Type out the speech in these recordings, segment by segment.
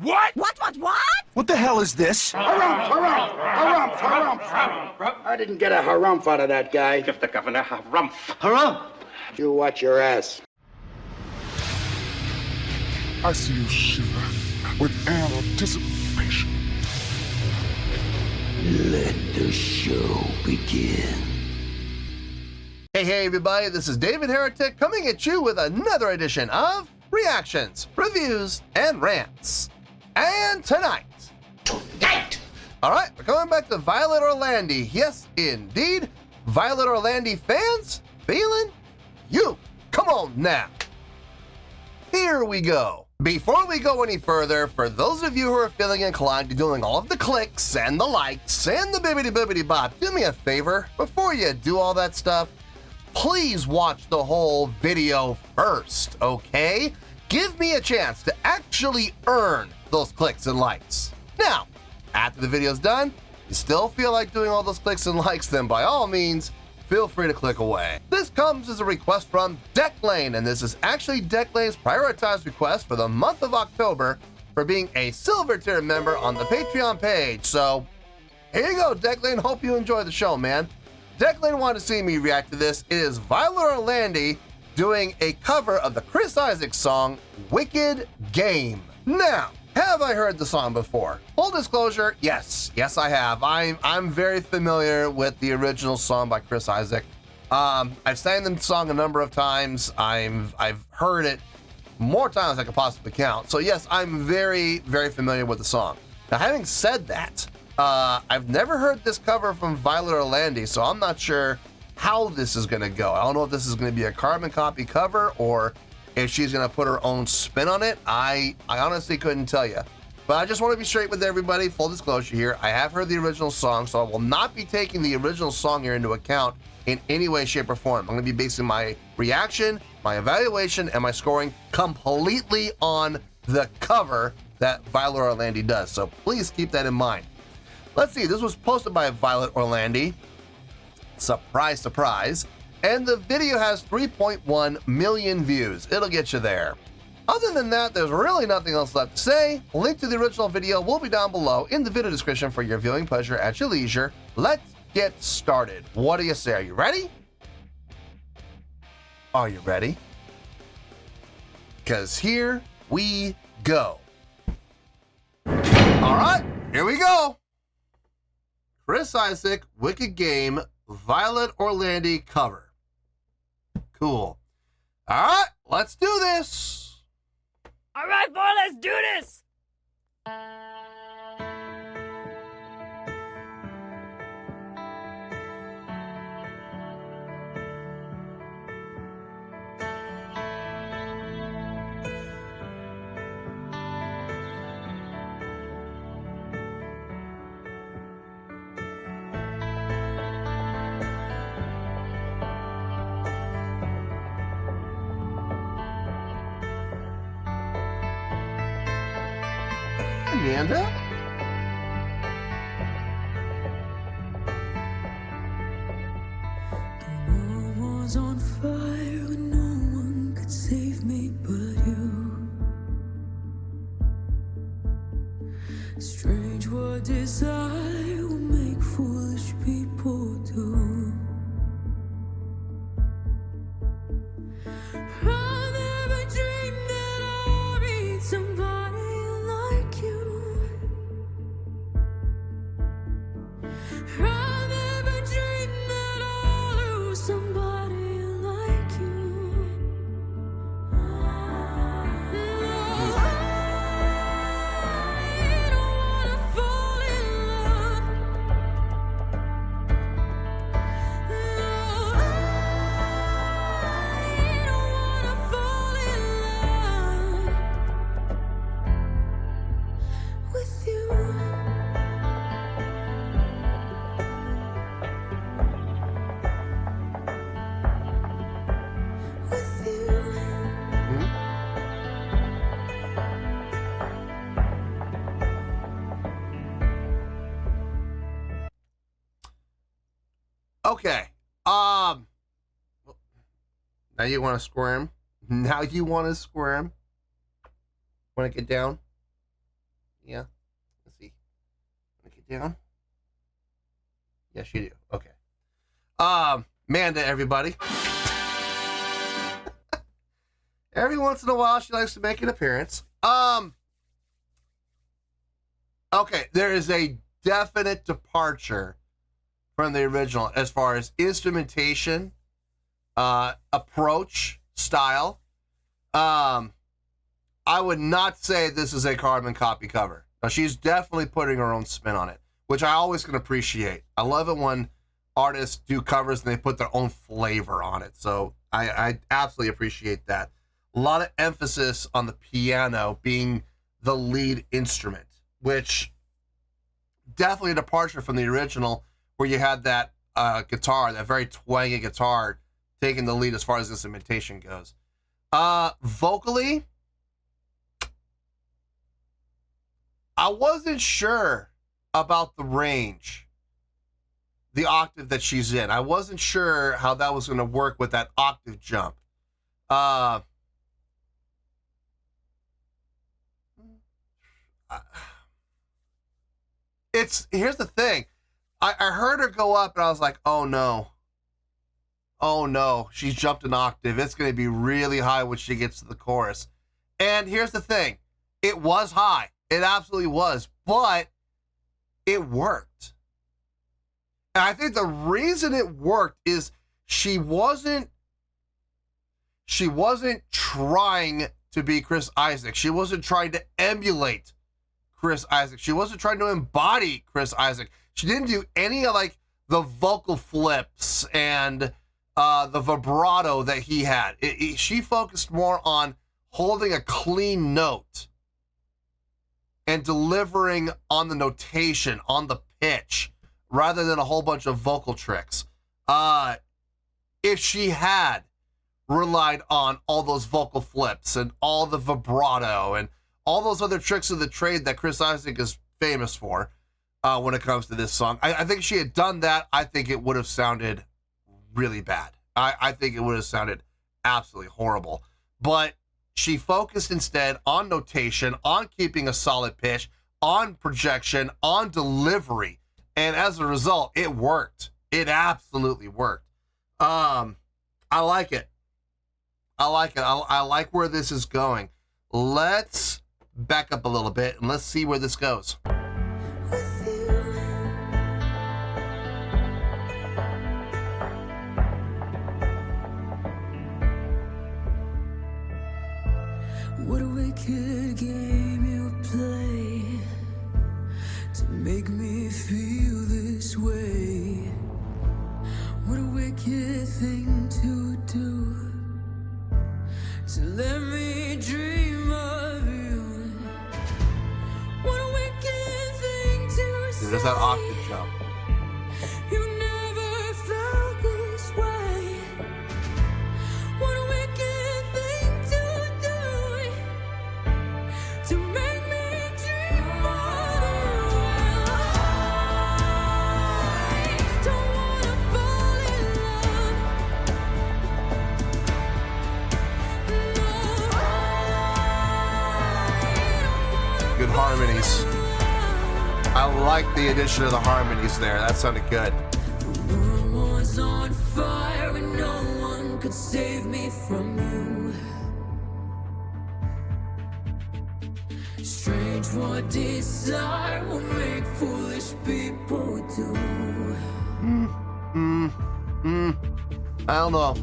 What? What? What the hell is this? Harumph. I didn't get a harumph out of that guy. Give the governor harumph. Harumph! You watch your ass. I see you shiver with anticipation. Let the show begin. Hey everybody, this is David Heretic coming at you with another edition of Reactions, Reviews, and Rants. And tonight, alright, we're coming back to Violet Orlandi. Yes, indeed, Violet Orlandi fans, feeling you. Come on now. Here we go. Before we go any further, for those of you who are feeling inclined to doing all of the clicks and the likes and the bibbidi bop, do me a favor, before you do all that stuff, please watch the whole video first, okay? Give me a chance to actually earn those clicks and likes. Now, after the video's done, you still feel like doing all those clicks and likes, then by all means, feel free to click away. This comes as a request from Declane, and this is actually Declane's prioritized request for the month of October for being a silver tier member on the Patreon page. So, here you go, Declane. Hope you enjoy the show, man. Declan wanted to see me react to this. It is Violet Orlandi doing a cover of the Chris Isaak song, Wicked Game. Now, have I heard the song before? Full disclosure, yes I have. I'm very familiar with the original song by Chris Isaak. I've sang the song a number of times. I've heard it more times than I could possibly count. So yes, I'm very familiar with the song. Now, having said that, I've never heard this cover from Violet Orlandi, so I'm not sure how this is going to go. I don't know if this is going to be a carbon copy cover or if she's going to put her own spin on it. I honestly couldn't tell you. But I just want to be straight with everybody, full disclosure here. I have heard the original song, so I will not be taking the original song here into account in any way, shape, or form. I'm going to be basing my reaction, my evaluation, and my scoring completely on the cover that Violet Orlandi does. So please keep that in mind. Let's see, this was posted by Violet Orlandi. Surprise, surprise. And the video has 3.1 million views. It'll get you there. Other than that, there's really nothing else left to say. A link to the original video will be down below in the video description for your viewing pleasure at your leisure. Let's get started. What do you say? Are you ready? Are you ready? Because here we go. All right, here we go. Chris Isaak, Wicked Game, Violet Orlandi cover. Cool. All right, let's do this. All right, boy, let's do this. Amanda? The world was on fire when no one could save me but you. Strange what desire will make foolish people do. I never dreamed that I'd meet somebody like you. I never dreamed that I'd lose somebody like you. No, I don't wanna fall in love. No, I don't wanna fall in love with you. With you. Okay. Now you want to squirm? Now you want to squirm? Want to get down? Yeah. Let's see. Look it down. Yes, you do. Okay. Manda, everybody. Every once in a while, she likes to make an appearance. Okay, there is a definite departure from the original as far as instrumentation, approach, style. I would not say this is a carbon copy cover. Now, she's definitely putting her own spin on it, which I always can appreciate. I love it when artists do covers and they put their own flavor on it. So I absolutely appreciate that. A lot of emphasis on the piano being the lead instrument, which definitely a departure from the original where you had that guitar, that very twangy guitar taking the lead as far as instrumentation goes. Vocally, I wasn't sure about the range, the octave that she's in. I wasn't sure how that was going to work with that octave jump. Here's the thing. I heard her go up and I was like, oh no. Oh no, she's jumped an octave. It's going to be really high when she gets to the chorus. And here's the thing. It was high. It absolutely was. But it worked. And I think the reason it worked is she wasn't trying to be Chris Isaak. She wasn't trying to emulate Chris Isaak. She wasn't trying to embody Chris Isaak. She didn't do any of like the vocal flips and the vibrato that he had. She focused more on holding a clean note and delivering on the notation, on the pitch, rather than a whole bunch of vocal tricks. If she had relied on all those vocal flips and all the vibrato and all those other tricks of the trade that Chris Isaak is famous for when it comes to this song, I think if she had done that, I think it would have sounded really bad. I think it would have sounded absolutely horrible. But she focused instead on notation, on keeping a solid pitch, on projection, on delivery. And as a result, it worked. It absolutely worked. I like it. I like it. I like where this is going. Let's back up a little bit and let's see where this goes. With you, what a wicked game you play to make me feel this way. What a wicked thing to do, to let me dream of you. What a wicked thing to say. There's that octave jump. You never felt this way. What a wicked thing to do, to make me dream of you. I don't wanna fall in love. No, Good harmonies. I like the addition of the harmonies there. That sounded good. the world was on fire and no one could save me from you. Strange what desire will make foolish people do. I don't know.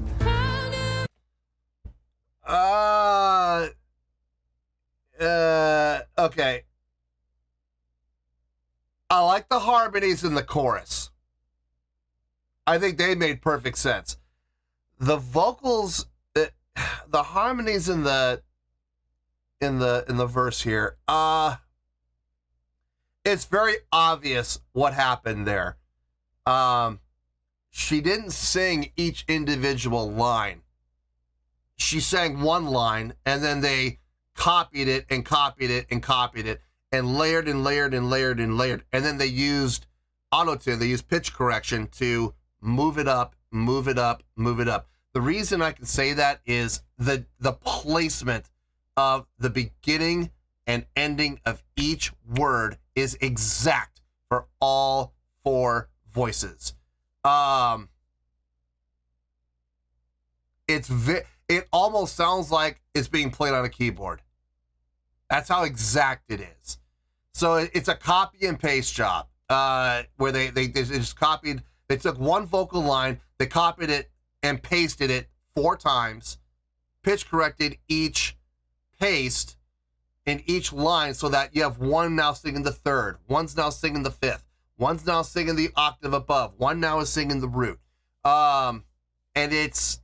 Okay. I like the harmonies in the chorus. I think they made perfect sense. The vocals, the harmonies in the verse here, it's very obvious what happened there. She didn't sing each individual line. She sang one line and then they copied it and copied it and copied it and layered and layered and layered and layered. And then they used auto-tune, they used pitch correction to move it up, move it up, move it up. The reason I can say that is the placement of the beginning and ending of each word is exact for all 4 voices. It almost sounds like it's being played on a keyboard. That's how exact it is. So it's a copy and paste job, where they just copied. They took one vocal line, they copied it and pasted it 4 times, pitch corrected each paste in each line so that you have one now singing the 3rd, one's now singing the 5th, one's now singing the octave above, one now is singing the root. And it's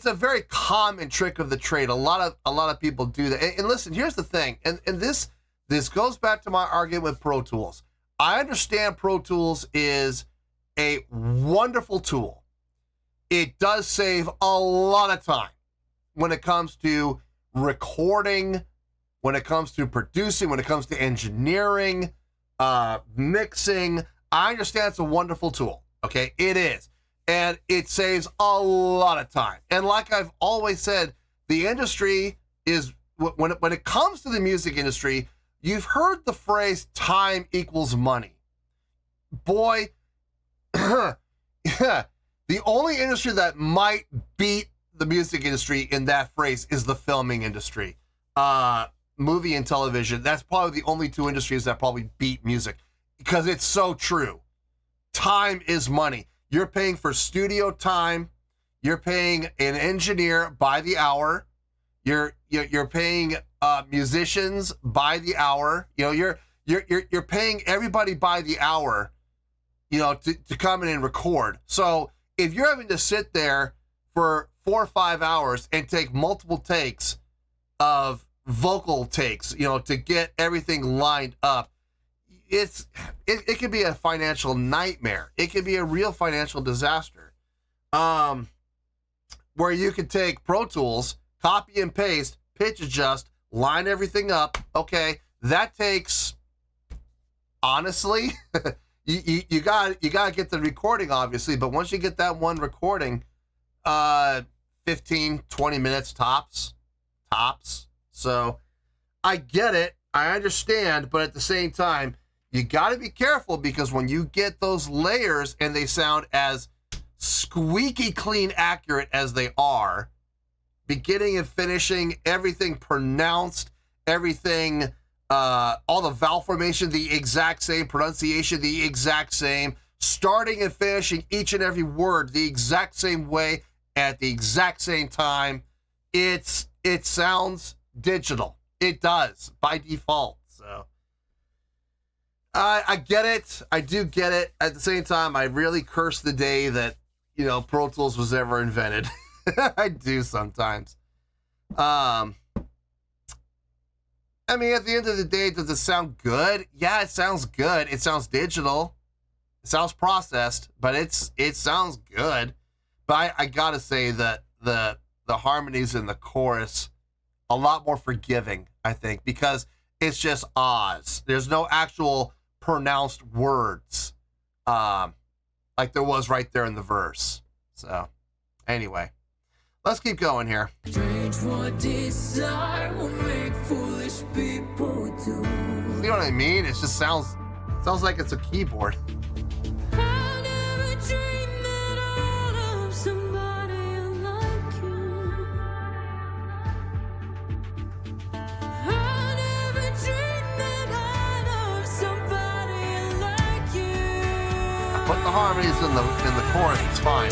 a very common trick of the trade. A lot of people do that. And listen, here's the thing, and this goes back to my argument with Pro Tools. I understand Pro Tools is a wonderful tool. It does save a lot of time when it comes to recording, when it comes to producing, when it comes to engineering, mixing. I understand it's a wonderful tool. Okay, it is. And it saves a lot of time. And like I've always said, the industry is, when it comes to the music industry, you've heard the phrase time equals money. Boy, yeah, the only industry that might beat the music industry in that phrase is the filming industry. Movie and television, that's probably the only 2 industries that probably beat music, because it's so true. Time is money. You're paying for studio time. You're paying an engineer by the hour. You're paying musicians by the hour. You know, you're paying everybody by the hour, you know, to come in and record. So if you're having to sit there for 4 or 5 hours and take multiple takes of vocal takes, you know, to get everything lined up, it could be a financial nightmare. It could be a real financial disaster. Where you could take Pro Tools, copy and paste, pitch adjust, line everything up. Okay, that takes, honestly, you got to get the recording, obviously, but once you get that one recording, 15, 20 minutes tops. So I get it, I understand, but at the same time, you got to be careful, because when you get those layers and they sound as squeaky clean accurate as they are, beginning and finishing, everything pronounced, everything, all the vowel formation, the exact same, pronunciation, the exact same, starting and finishing each and every word the exact same way at the exact same time, it sounds digital. It does by default. So I get it. I do get it. At the same time, I really curse the day that, you know, Pro Tools was ever invented. I do sometimes. I mean, at the end of the day, does it sound good? Yeah, it sounds good. It sounds digital. It sounds processed, but it sounds good. But I gotta say that the harmonies in the chorus, a lot more forgiving, I think, because it's just ahs. There's no actual pronounced words, like there was right there in the verse. So, anyway, let's keep going here. Strange what desire will make foolish people do. You know what I mean? It just sounds like it's a keyboard. I never dreamed that I'd love somebody like you. I never dreamed that I'd love somebody like you. Put the harmonies in the chorus, it's fine.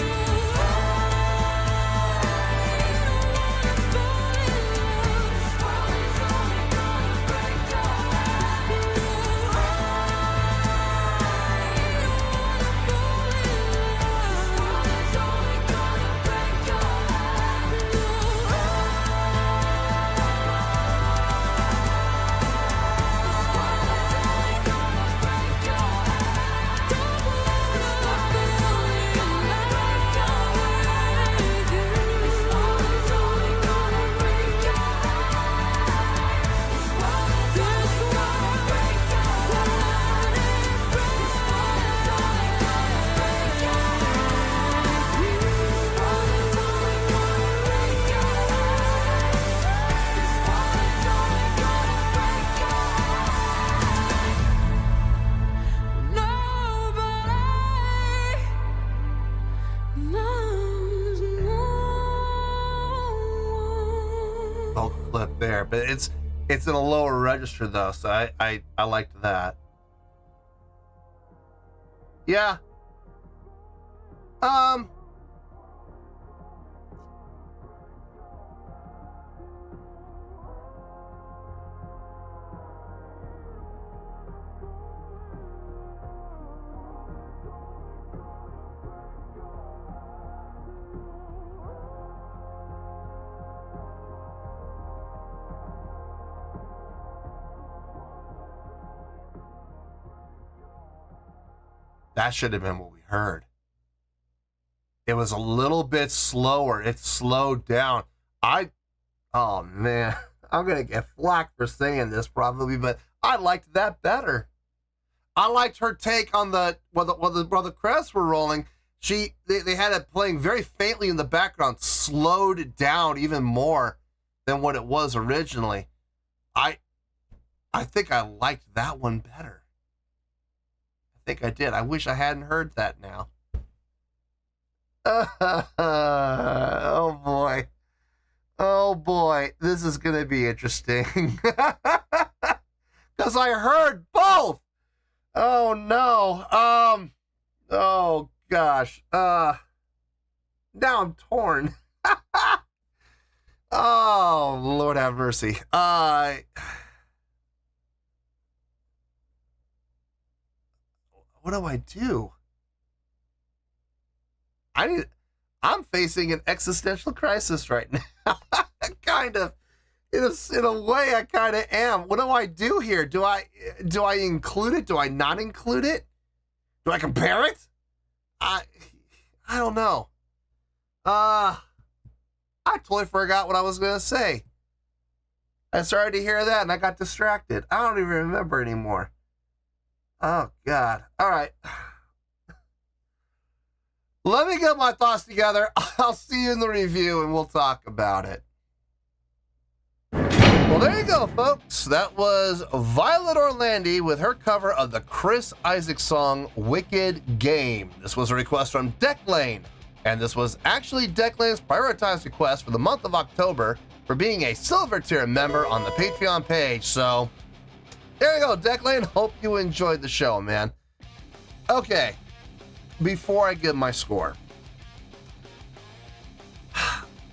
there, but it's in a lower register though, so I liked that. Yeah. That should have been what we heard. It was a little bit slower. It slowed down. Oh man, I'm gonna get flack for saying this probably, but I liked that better. I liked her take on while the credits were rolling. They had it playing very faintly in the background, slowed it down even more than what it was originally. I think I liked that one better. I think I did. I wish I hadn't heard that now. Oh boy. Oh boy. This is going to be interesting. Because I heard both. Oh no. Oh gosh. Now I'm torn. Oh, Lord have mercy. What do I do? I'm facing an existential crisis right now. Kind of. In a way, I kind of am. What do I do here? Do I include it? Do I not include it? Do I compare it? I don't know. I totally forgot what I was going to say. I started to hear that and I got distracted. I don't even remember anymore. Oh, God. All right. Let me get my thoughts together. I'll see you in the review and we'll talk about it. Well, there you go, folks. That was Violet Orlandi with her cover of the Chris Isaak song, Wicked Game. This was a request from Declane, and this was actually Declane's prioritized request for the month of October for being a silver tier member on the Patreon page. So, there you go, Declane. Hope you enjoyed the show, man. Okay, before I give my score,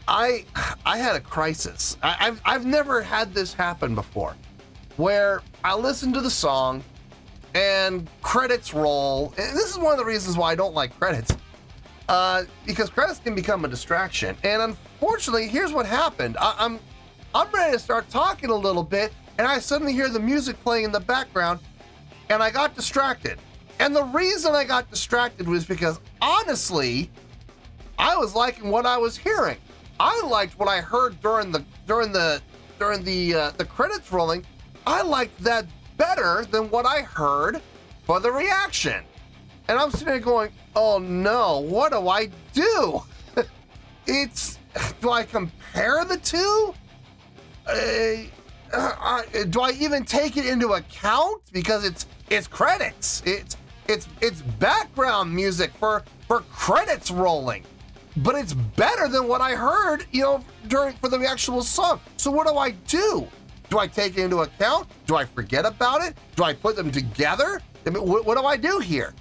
I had a crisis. I've never had this happen before, where I listen to the song and credits roll. And this is one of the reasons why I don't like credits, because credits can become a distraction. And unfortunately, here's what happened. I'm ready to start talking a little bit, and I suddenly hear the music playing in the background, and I got distracted. And the reason I got distracted was because, honestly, I was liking what I was hearing. I liked what I heard during the credits rolling. I liked that better than what I heard for the reaction. And I'm sitting there going, oh no, what do I do? Do I compare the two? Do I even take it into account? Because it's credits. It's background music for credits rolling. But it's better than what I heard, for the actual song. So what do I do? Do I take it into account? Do I forget about it? Do I put them together? I mean, what do I do here?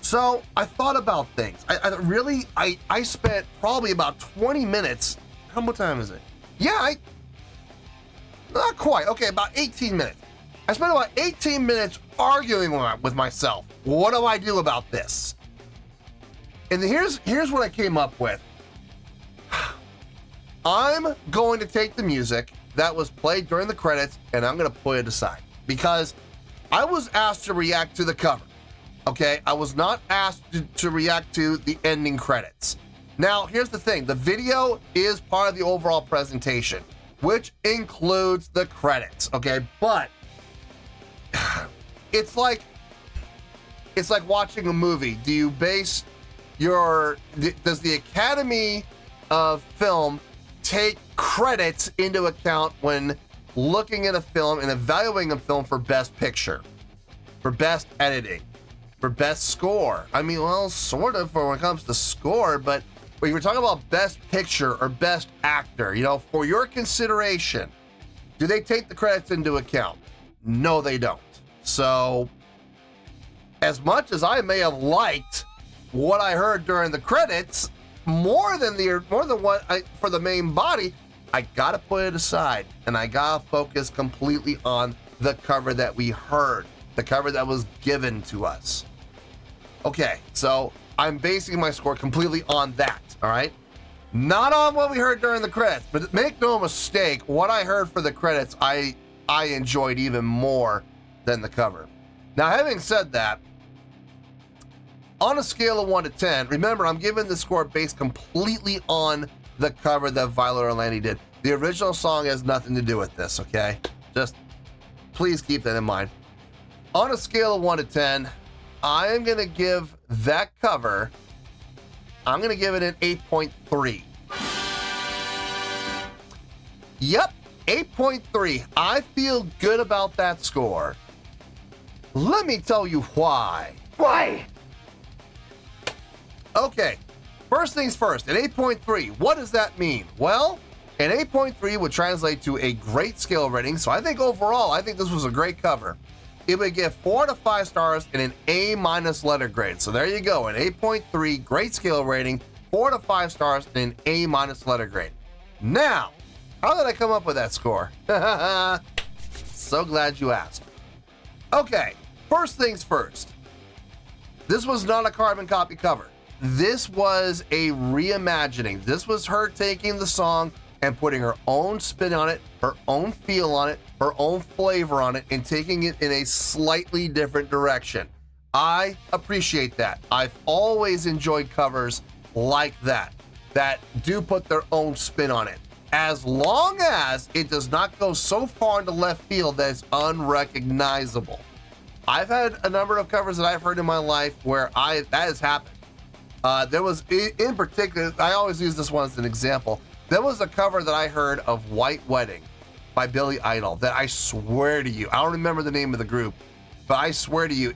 So I thought about things. I spent probably about 20 minutes. How much time is it? Yeah, not quite. Okay, about 18 minutes. I spent about 18 minutes arguing with myself. What do I do about this? And here's what I came up with. I'm going to take the music that was played during the credits and I'm going to put it aside because I was asked to react to the cover. Okay, I was not asked to react to the ending credits. Now, here's the thing. The video is part of the overall presentation, which includes the credits. Okay, but it's like watching a movie. Do you base does the Academy of Film take credits into account when looking at a film and evaluating a film for best picture, for best editing, for best score? I mean, well, sort of for when it comes to score, but when you're talking about best picture or best actor, for your consideration, Do they take the credits into account? No, they don't. So, as much as I may have liked what I heard during the credits, more than what for the main body, I gotta put it aside and I gotta focus completely on the cover that we heard, the cover that was given to us. Okay, so I'm basing my score completely on that, all right? Not on what we heard during the credits, but make no mistake, what I heard for the credits, I enjoyed even more than the cover. Now, having said that, on a scale of 1 to 10, remember, I'm giving the score based completely on the cover that Violet Orlandi did. The original song has nothing to do with this, okay? Just please keep that in mind. On a scale of 1 to 10, I am going to give that cover, I'm going to give it an 8.3. Yep, 8.3. I feel good about that score. Let me tell you why. Why? Okay, first things first, an 8.3, what does that mean? Well, an 8.3 would translate to a great scale rating, so I think overall, I think this was a great cover. It would get 4 to 5 stars and an A- letter grade. So there you go, an 8.3, great scale rating, 4 to 5 stars and an A- letter grade. Now, how did I come up with that score? So glad you asked. Okay, first things first. This was not a carbon copy cover. This was a reimagining. This was her taking the song and putting her own spin on it, her own feel on it, her own flavor on it, and taking it in a slightly different direction. I appreciate that. I've always enjoyed covers like that do put their own spin on it, as long as it does not go so far into left field that it's unrecognizable. I've had a number of covers that I've heard in my life where that has happened. There was, in particular, I always use this one as an example. There was a cover that I heard of White Wedding by Billy Idol that I swear to you, I don't remember the name of the group, but I swear to you,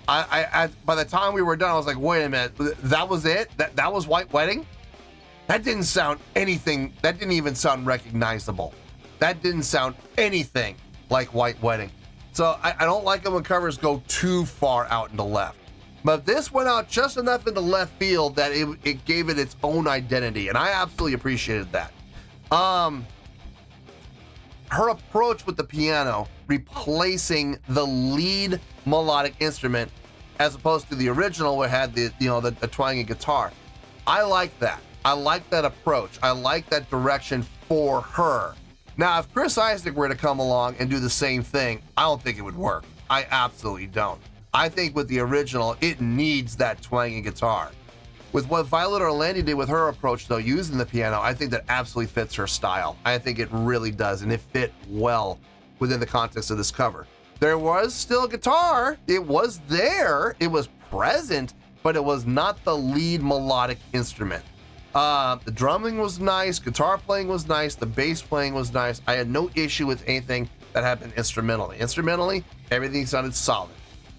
by the time we were done, I was like, wait a minute, that was it? That was White Wedding? That didn't sound anything, that didn't even sound recognizable. That didn't sound anything like White Wedding. So I don't like it when covers go too far out into left. But this went out just enough into left field that it gave it its own identity, and I absolutely appreciated that. Her approach with the piano, replacing the lead melodic instrument, as opposed to the original where it had the twanging guitar. I like that. I like that approach. I like that direction for her. Now, if Chris Isaak were to come along and do the same thing, I don't think it would work. I absolutely don't. I think with the original, it needs that twanging guitar. With what Violet Orlandi did with her approach, though, using the piano, I think that absolutely fits her style. I think it really does, and it fit well within the context of this cover. There was still guitar. It was there. It was present, but it was not the lead melodic instrument. The drumming was nice. Guitar playing was nice. The bass playing was nice. I had no issue with anything that happened instrumentally. Instrumentally, everything sounded solid.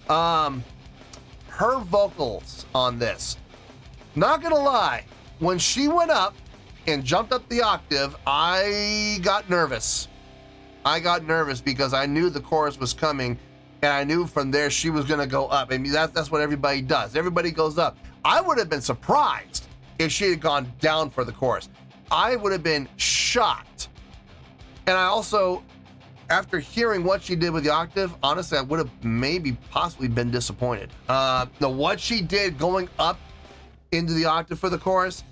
Her vocals on this, not gonna lie, when she went up and jumped up the octave, I got nervous. I got nervous because I knew the chorus was coming, and I knew from there she was gonna go up. I mean, that's what everybody does. Everybody goes up. I would have been surprised if she had gone down for the chorus. I would have been shocked. And I also, after hearing what she did with the octave, honestly, I would have maybe possibly been disappointed. What she did going up into the octave for the chorus,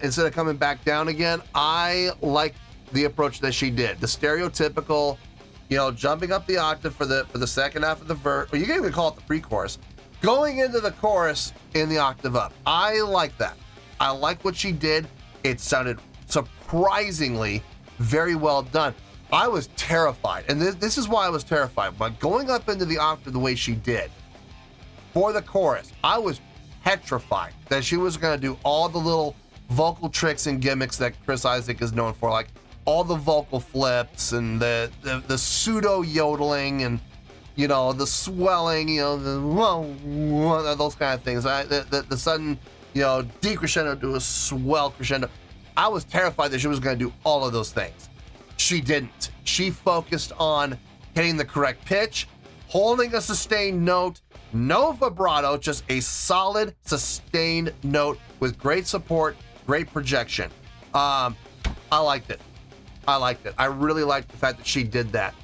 instead of coming back down again, I like the approach that she did. The stereotypical, jumping up the octave for the second half of the verse, or you can even call it the pre-chorus, going into the chorus in the octave up. I like that. I like what she did. It sounded surprisingly very well done. I was terrified, and this is why I was terrified. But going up into the octave the way she did for the chorus, I was petrified that she was going to do all the little vocal tricks and gimmicks that Chris Isaak is known for, like all the vocal flips and the pseudo yodeling and the swelling, those kind of things. The sudden decrescendo to a swell crescendo. I was terrified that she was going to do all of those things. She didn't. She focused on hitting the correct pitch, holding a sustained note, no vibrato, just a solid sustained note with great support, great projection. I liked it. I really liked the fact that she did that.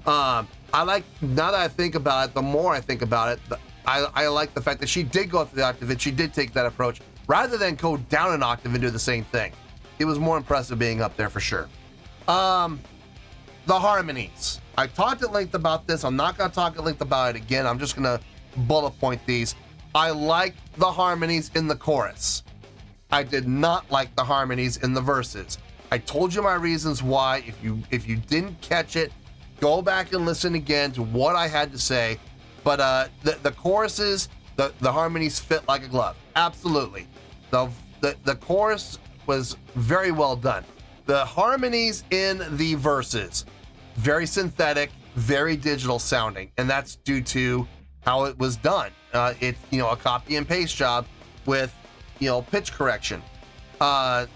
Now that I think about it, the more I think about it, I like the fact that she did go up to the octave and she did take that approach rather than go down an octave and do the same thing. It was more impressive being up there for sure. The harmonies. I talked at length about this. I'm not going to talk at length about it again. I'm just going to bullet point these. I liked the harmonies in the chorus. I did not like the harmonies in the verses. I told you my reasons why. If you didn't catch it, go back and listen again to what I had to say. But the choruses, the harmonies fit like a glove. Absolutely. The chorus was very well done. The harmonies in the verses, very synthetic, very digital sounding, and that's due to how it was done. It's a copy and paste job with pitch correction. It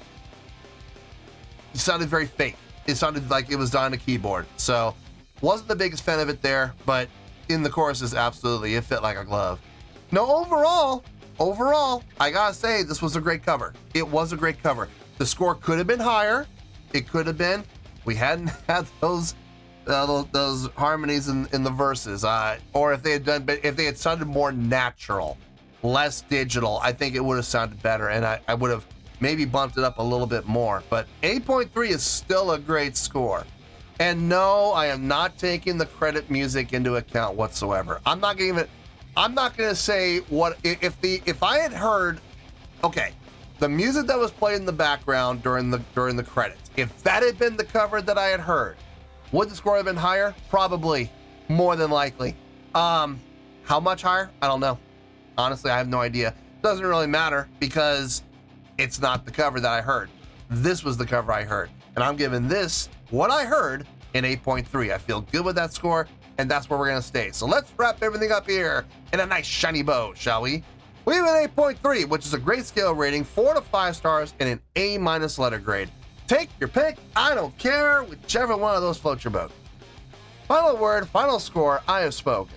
sounded very fake. It sounded like it was done on a keyboard. So wasn't the biggest fan of it there, but in the choruses, absolutely, it fit like a glove. No, overall, I gotta say this was a great cover. It was a great cover. The score could have been higher. It could have been. We hadn't had those harmonies in the verses, or if they had sounded more natural, less digital, I think it would have sounded better, and I would have maybe bumped it up a little bit more. But 8.3 is still a great score. And no, I am not taking the credit music into account whatsoever. I'm not gonna say what if I had heard, okay, the music that was played in the background during the credits, if that had been the cover that I had heard, would the score have been higher? Probably, more than likely. How much higher? I don't know. Honestly, I have no idea. Doesn't really matter because it's not the cover that I heard. This was the cover I heard, and I'm giving this what I heard in 8.3. I feel good with that score, and that's where we're gonna stay. So let's wrap everything up here in a nice shiny bow, shall we? We have an 8.3, which is a great scale rating, 4 to 5 stars, and an A- letter grade. Take your pick, I don't care, whichever one of those floats your boat. Final word, final score, I have spoken.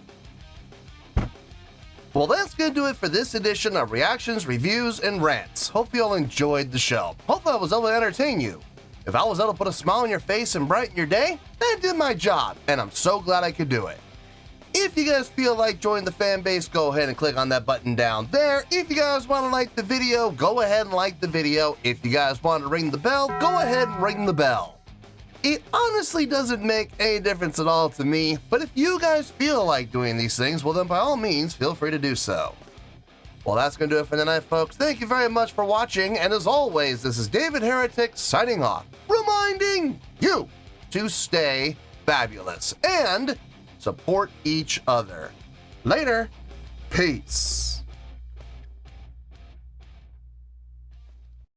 Well, that's gonna do it for this edition of Reactions, Reviews, and Rants. Hope you all enjoyed the show. Hopefully I was able to entertain you. If I was able to put a smile on your face and brighten your day, then I did my job, and I'm so glad I could do it. If you guys feel like joining the fan base, go ahead and click on that button down there. If you guys want to like the video, go ahead and like the video. If you guys want to ring the bell, go ahead and ring the bell. It honestly doesn't make any difference at all to me, but if you guys feel like doing these things, well then by all means, feel free to do so. Well, that's going to do it for tonight, folks. Thank you very much for watching, and as always, this is David Heretic signing off, reminding you to stay fabulous and support each other. Later. Peace.